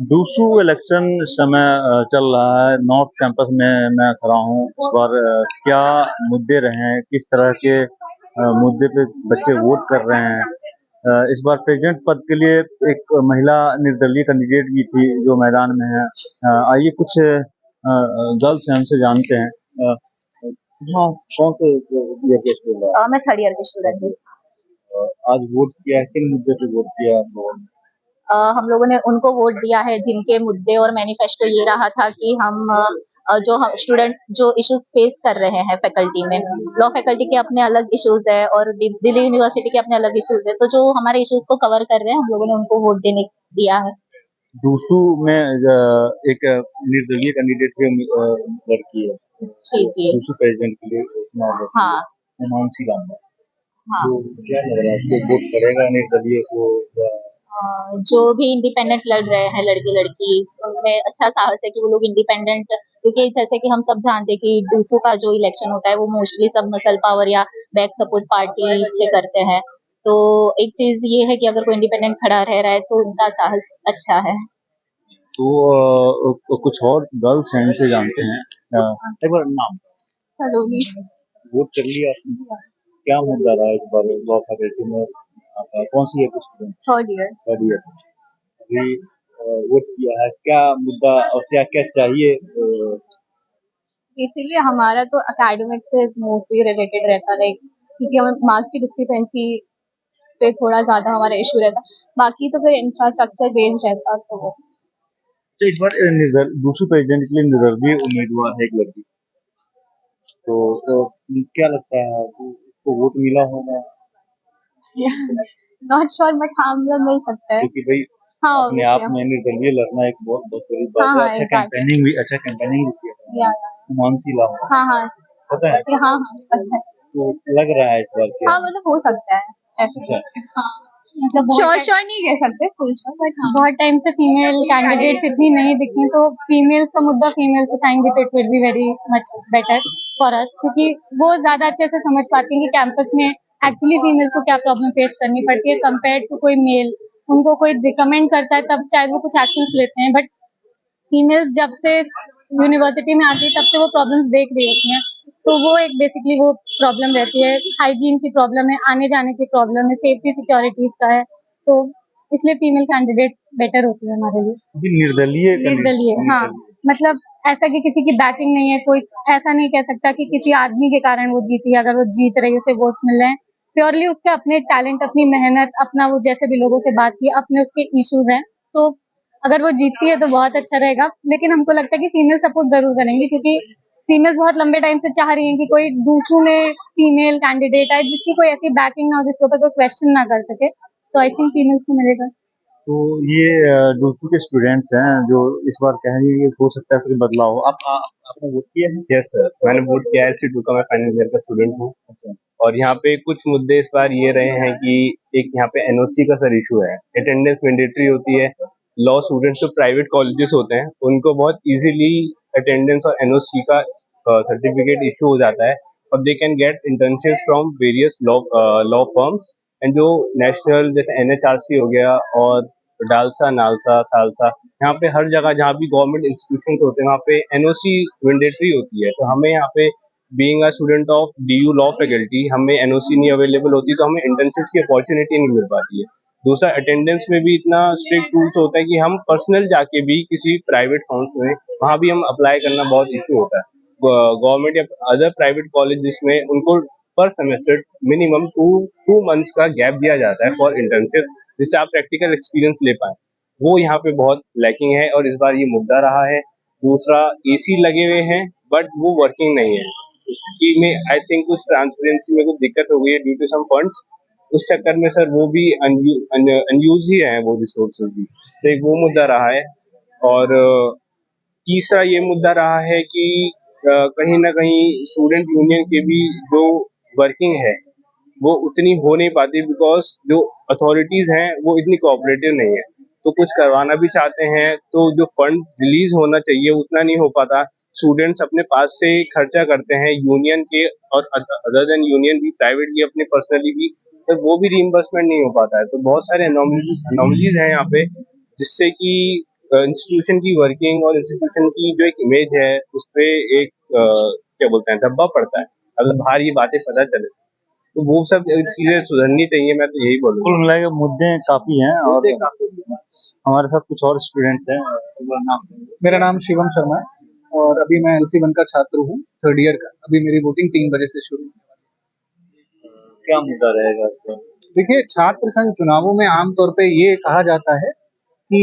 दूसू election समय चल रहा है। नॉर्थ कैंपस में मैं खड़ा हूँ। इस बार क्या मुद्दे रहे हैं, किस तरह के मुद्दे पे बच्चे वोट कर रहे हैं। इस बार प्रेसिडेंट पद के लिए एक महिला निर्दलीय कैंडिडेट भी थी जो मैदान में है। आइए कुछ गर्ल्स हैं, हमसे जानते हैं। हाँ, कौन से ईयर के स्टूडेंट हैं? मैं थर्ड ईयर की स्टूडेंट हूँ। आज वोट किया है, किन मुद्दे पे वोट किया आप लोगों ने? हम लोगों ने उनको वोट दिया है जिनके मुद्दे और मैनिफेस्टो ये रहा था कि जो हम स्टूडेंट्स जो इश्यूज फेस कर रहे हैं फैकल्टी में, लॉ फैकल्टी के अपने अलग इश्यूज है और दिल्ली यूनिवर्सिटी के अपने अलग इश्यूज है, तो जो हमारे इश्यूज को कवर कर रहे हैं हम लोगों ने उनको वोट देने दिया है। दूसू में एक निर्दलीय कैंडिडेट भी लड़की है जी जी। दूसू प्रेसिडेंट के लिए चुनाव लड़ रही है, हाँ हिमांशी लांबा। हाँ। तो क्या लग रहा है, आपको वोट करेगा निर्दलीय को या? जो भी इंडिपेंडेंट लड़ रहे हैं लड़के लड़की, उनमें अच्छा साहस है कि वो लोग इंडिपेंडेंट, क्योंकि जैसे कि हम सब जानते हैं कि दूसरों का जो इलेक्शन होता है वो मोस्टली सब मसल पावर या बैक सपोर्ट पार्टी से करते हैं। तो एक चीज ये है कि अगर कोई इंडिपेंडेंट खड़ा रह रहा है तो उनका साहस अच्छा है। तो कुछ और गर्ल्स हैं, इनसे जानते हैं। एक बार नाम। सलोनी। वोट कर लिया आपने? क्या मुद्दा रहा इस बार लॉ फैकल्टी में? कौन सी है student? Third year. Third year. अभी वोट किया है, क्या मुद्दा और क्या क्या चाहिए? इसीलिए हमारा तो एकेडमिक से मोस्टली रिलेटेड रहता है, क्योंकि हमें मार्क्स की डिस्क्रिपेंसी पे थोड़ा ज्यादा हमारा इशू रहता। बाकी तो फिर इंफ्रास्ट्रक्चर बेस्ड रहता तो वो। तो इस बार दूसरे प्रेसिडेंट के लिए निर्दलीय उम्मीदवार है एक लड़की। तो क्या लगता है आपको, उसको वोट मिला होगा? नॉट श्योर बट हाँ मतलब मिल सकता है। क्योंकि भाई हाँ अपने आप ऑब्वियसली। में निर्दलीय लड़ना एक बहुत बहुत बड़ी बात हाँ है। हाँ एग्जैक्टली। अच्छा कैंपेनिंग भी किया था या हिमांशी लांबा। हाँ हाँ। पता है? हाँ हाँ पता है। तो लग रहा है इस बार क्या? हाँ मतलब हो सकता है ऐसे। अच्छा। हाँ मतलब श्योर श्योर नहीं कह सकते फुल श्योर बट हाँ। बहुत टाइम से फीमेल कैंडिडेट्स इतनी नहीं दिखी, तो फीमेल्स का मुद्दा फीमेल्स उठाएंगे तो it will be very much better for us, क्योंकि वो ज्यादा अच्छे से समझ पाती हैं कि कैंपस में एक्चुअली फीमेल्स को क्या प्रॉब्लम फेस करनी पड़ती है कंपेयर टू कोई मेल। उनको कोई रिकमेंड करता है तब शायद वो कुछ एक्शंस लेते हैं, बट फीमेल्स जब से यूनिवर्सिटी में आती है तब से वो प्रॉब्लम्स देख रही होती हैं। तो वो एक बेसिकली वो प्रॉब्लम रहती है, हाइजीन की प्रॉब्लम है, आने जाने की प्रॉब्लम है, सेफ्टी सिक्योरिटीज का है। तो इसलिए फीमेल कैंडिडेट्स बेटर होती है हमारे लिए। अभी निर्दलीय निर्दलीय हाँ। मतलब ऐसा कि किसी की बैकिंग नहीं है, कोई ऐसा नहीं कह सकता कि किसी आदमी के कारण वो जीती है। अगर वो जीत रही है, उसे वोट्स मिल रहे हैं, प्योरली उसके अपने टैलेंट, अपनी मेहनत, अपना वो जैसे भी लोगों से बात की, अपने उसके इश्यूज हैं। तो अगर वो जीतती है तो बहुत अच्छा रहेगा, लेकिन हमको लगता है कि फीमेल सपोर्ट जरूर करेंगे, क्योंकि फीमेल्स बहुत लंबे टाइम से चाह रही हैं कि कोई दूसरों में फीमेल कैंडिडेट आए जिसकी कोई ऐसी बैकिंग ना हो, जिसके ऊपर कोई क्वेश्चन ना कर सके। तो आई थिंक फीमेल्स को मिलेगा। तो ये दूसरे के स्टूडेंट्स हैं जो इस बार कहेंगे कि हो सकता है कुछ बदलाव हो। आपने वोट किया है? यस सर, मैंने वोट किया है। एलसी2 का मैं फाइनल ईयर का स्टूडेंट हूँ। अच्छा। और यहाँ पे कुछ मुद्दे इस बार ये रहे हैं कि एक यहाँ पे एनओसी का सर इशू है। अटेंडेंस मैंडेटरी होती है। लॉ स्टूडेंट्स जो प्राइवेट कॉलेजेस होते हैं उनको बहुत इजीली अटेंडेंस और एनओसी का सर्टिफिकेट इशू हो जाता है, और they can get internships from various law firms. And जो नेशनल जैसे एनएचआरसी हो गया और डालसा, नालसा, सालसा, यहाँ पे हर जगह जहाँ भी गवर्नमेंट इंस्टीट्यूशंस होते हैं वहाँ पे एनओसी मैंडेटरी होती है। तो हमें यहाँ पे being a student of DU law faculty हमें एनओसी नहीं अवेलेबल होती, तो हमें इंटर्नशिप्स की अपॉर्चुनिटी नहीं मिल पाती है। दूसरा, अटेंडेंस में भी इतना स्ट्रिक्ट रूल्स होता है कि हम पर्सनल जाके भी किसी प्राइवेट फर्म्स में वहाँ भी हम अप्लाई करना बहुत इशू होता है। गवर्नमेंट या अदर प्राइवेट कॉलेज जिसमें उनको पर सेमेस्टर मिनिमम टू मंथ्स का गैप दिया जाता है फॉर इंटर्नशिप, जिससे आप प्रैक्टिकल एक्सपीरियंस ले पाए। वो यहाँ पे बहुत लैकिंग है और इस बार ये मुद्दा रहा है। दूसरा, एसी लगे हुए हैं बट वो वर्किंग नहीं है। उसकी में आई थिंक कुछ ट्रांसपेरेंसी में कुछ दिक्कत हो गई है ड्यू टू सम फंड्स। उस चक्कर में सर वो भी अनयूज ही है वो रिसोर्सेज भी। तो एक वो मुद्दा रहा है। और तीसरा ये मुद्दा रहा है कि कहीं ना कहीं स्टूडेंट यूनियन के भी जो वर्किंग है वो उतनी हो नहीं पाती, बिकॉज जो अथॉरिटीज हैं वो इतनी कोऑपरेटिव नहीं है। तो कुछ करवाना भी चाहते हैं तो जो फंड रिलीज होना चाहिए उतना नहीं हो पाता। स्टूडेंट्स अपने पास से खर्चा करते हैं यूनियन के, और अदर देन यूनियन भी प्राइवेटली अपने पर्सनली भी, तो वो भी रीइंबर्समेंट नहीं हो पाता है। तो बहुत सारे अनोमलीज हैं यहाँ पे, जिससे कि इंस्टीट्यूशन की वर्किंग और इंस्टीट्यूशन की जो एक इमेज है उस पे एक क्या बोलते हैं धब्बा पड़ता है। अगर बाहर ये बातें पता चले तो वो सब चीजें सुधरनी चाहिए, मैं तो यही कुल बोलूंगा। मिला के मुद्दे काफी हैं और हमारे साथ कुछ और स्टूडेंट्स हैं। मेरा नाम शिवम शर्मा है और अभी मैं LC1 का छात्र हूँ, थर्ड ईयर का। अभी मेरी वोटिंग 3 बजे से शुरू है। क्या मुद्दा रहेगा इसका? देखिए, छात्र संघ चुनावों में आमतौर पे ये कहा जाता है कि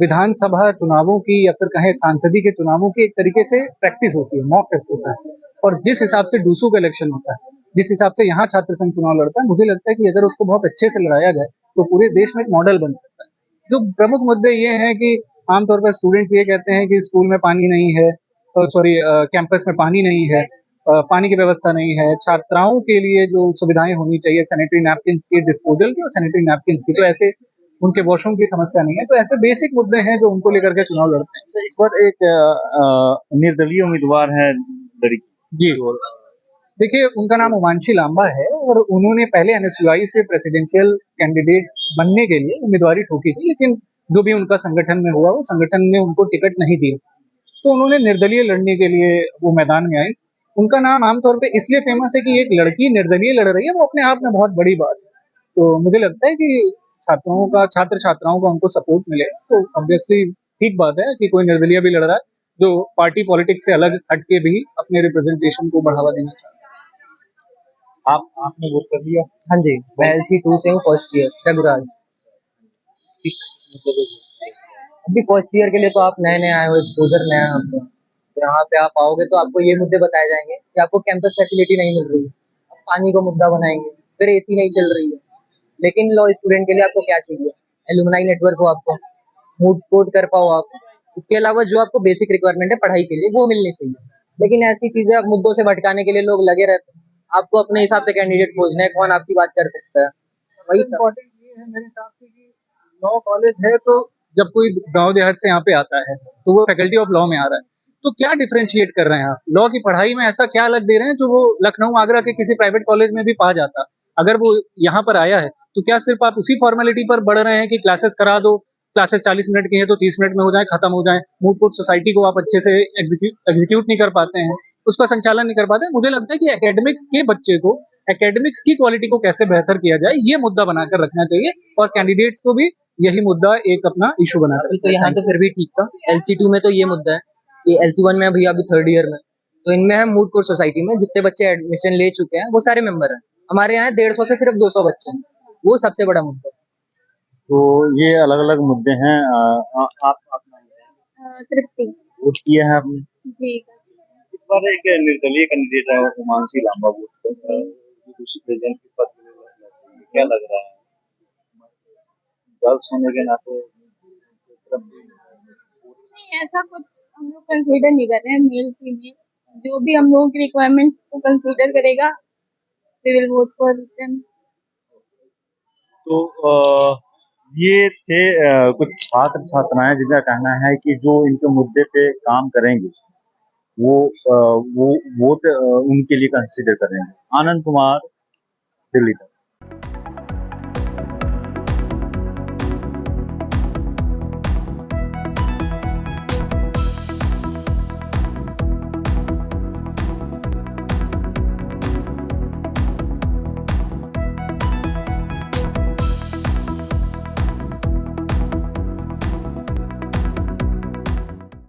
विधानसभा चुनावों की या फिर कहें सांसदीय के चुनावों की एक तरीके से प्रैक्टिस होती है, मॉक टेस्ट होता है। और जिस हिसाब से डूसू का इलेक्शन होता है, जिस हिसाब से यहाँ छात्र संघ चुनाव लड़ता है, मुझे लगता है कि अगर उसको बहुत अच्छे से लड़ाया जाए तो पूरे देश में एक मॉडल बन सकता है। जो प्रमुख मुद्दे ये हैं कि आमतौर पर स्टूडेंट्स ये कहते हैं कि स्कूल में पानी नहीं है, सॉरी कैंपस में पानी नहीं है, पानी की व्यवस्था नहीं है, छात्राओं के लिए जो सुविधाएं होनी चाहिए सैनिटरी नैपकिन्स की, डिस्पोजल की और सैनिटरी नैपकिन्स की, तो ऐसे उनके वॉशरूम की समस्या नहीं है। तो ऐसे बेसिक मुद्दे हैं जो उनको लेकर के चुनाव लड़ते हैं। इस पर एक निर्दलीय उम्मीदवार है लड़की। जी, देखिए उनका नाम उमांशी लांबा है और उन्होंने पहले NSUI से प्रेसिडेंशियल कैंडिडेट बनने के लिए उम्मीदवारी ठोकी थी, लेकिन जो भी उनका संगठन में हुआ, वो संगठन ने उनको टिकट नहीं दी, तो उन्होंने निर्दलीय लड़ने के लिए वो मैदान में आई। उनका नाम आमतौर पे इसलिए फेमस है कि एक लड़की निर्दलीय लड़ रही है, वो अपने आप में बहुत बड़ी बात है। तो मुझे लगता है कि छात्र छात्राओं का उनको सपोर्ट मिले तो ऑब्वियसली ठीक बात है कि कोई निर्दलीय भी लड़ रहा है, जो पार्टी पॉलिटिक्स से अलग हटके भी अपने रिप्रेजेंटेशन को बढ़ावा देना चाहता है। आपने वोट कर लिया? हाँ जी, मैं LC2 से हूँ, फर्स्ट ईयर रघुराज। अभी फर्स्ट ईयर के लिए तो आप नए नए आए हो, एक्सपोजर नया है आपको। तो यहाँ पे आप आओगे तो आपको ये मुद्दे बताए जाएंगे कि आपको कैंपस फैसिलिटी नहीं मिल रही है, आप पानी को मुद्दा बनाएंगे, फिर AC नहीं चल रही है। लेकिन लॉ स्टूडेंट के लिए आपको क्या चाहिए? एलुमनाई नेटवर्क हो आपको, मूव कोर्ट कर पाओ आप। इसके अलावा जो आपको बेसिक रिक्वायरमेंट है पढ़ाई के लिए वो मिलनी चाहिए। लेकिन ऐसी चीजें आप मुद्दों से भटकाने के लिए लोग लगे रहते हैं। आपको अपने हिसाब से कैंडिडेट खोजना है, कौन आपकी बात कर सकता है, वही सब। इम्पोर्टेंट ये है मेरे हिसाब से कि लॉ कॉलेज है, तो जब कोई गांव देहात से यहाँ पे आता है तो वो फैकल्टी ऑफ लॉ में आ रहा है, तो क्या डिफरेंशिएट कर रहे हैं आप? लॉ की पढ़ाई में ऐसा क्या अलग दे रहे हैं जो वो लखनऊ आगरा के किसी प्राइवेट कॉलेज में भी पा जाता? अगर वो यहाँ पर आया है तो क्या सिर्फ आप उसी फॉर्मेलिटी पर बढ़ रहे हैं कि क्लासेस करा दो, क्लासेस 40 मिनट की है तो 30 मिनट में हो जाए, खत्म हो जाए, मूड कोर्ट सोसाइटी को आप अच्छे से एग्जीक्यूट नहीं कर पाते हैं, उसका संचालन नहीं कर पाते? मुझे लगता है कि एकेडमिक्स के बच्चे को, एकेडमिक्स की क्वालिटी को कैसे बेहतर किया जाए, ये मुद्दा बनाकर रखना चाहिए और कैंडिडेट्स को भी यही मुद्दा एक अपना इशू बनाकर। तो यहाँ तो फिर भी ठीक था। LC2 में तो ये मुद्दा है कि LC1 में भैया अभी थर्ड ईयर में, तो इनमें है मूड कोर्ट सोसाइटी में जितने बच्चे एडमिशन ले चुके हैं वो सारे मेंबर हैं। हमारे यहाँ 150 से सिर्फ 200 बच्चे हैं, वो सबसे बड़ा मुद्दा है। तो ये अलग-अलग मुद्दे हैं। आप तृप्ति वोट किए हैं आपने? जी। इस बार एक निर्दलीय कैंडिडेट है उमांशी लांबा वोट जी। दूसरी प्रेसिडेंट के पद के लिए लड़ रहे हैं। क्या लग रहा है? गर्ल्स होने के नाते नहीं, ऐसा कुछ हम लोग कंसीडर नहीं कर रहे हैं, मेल फीमेल जो भी हम लोगों की रिक्वायरमेंट्स को कंसीडर करेगा, we will vote for them. तो ये थे कुछ छात्र छात्राएं जिनका कहना है कि जो इनके मुद्दे पे काम करेंगे वो वो वोट उनके लिए कंसिडर करेंगे। आनंद कुमार, दिल्ली तक।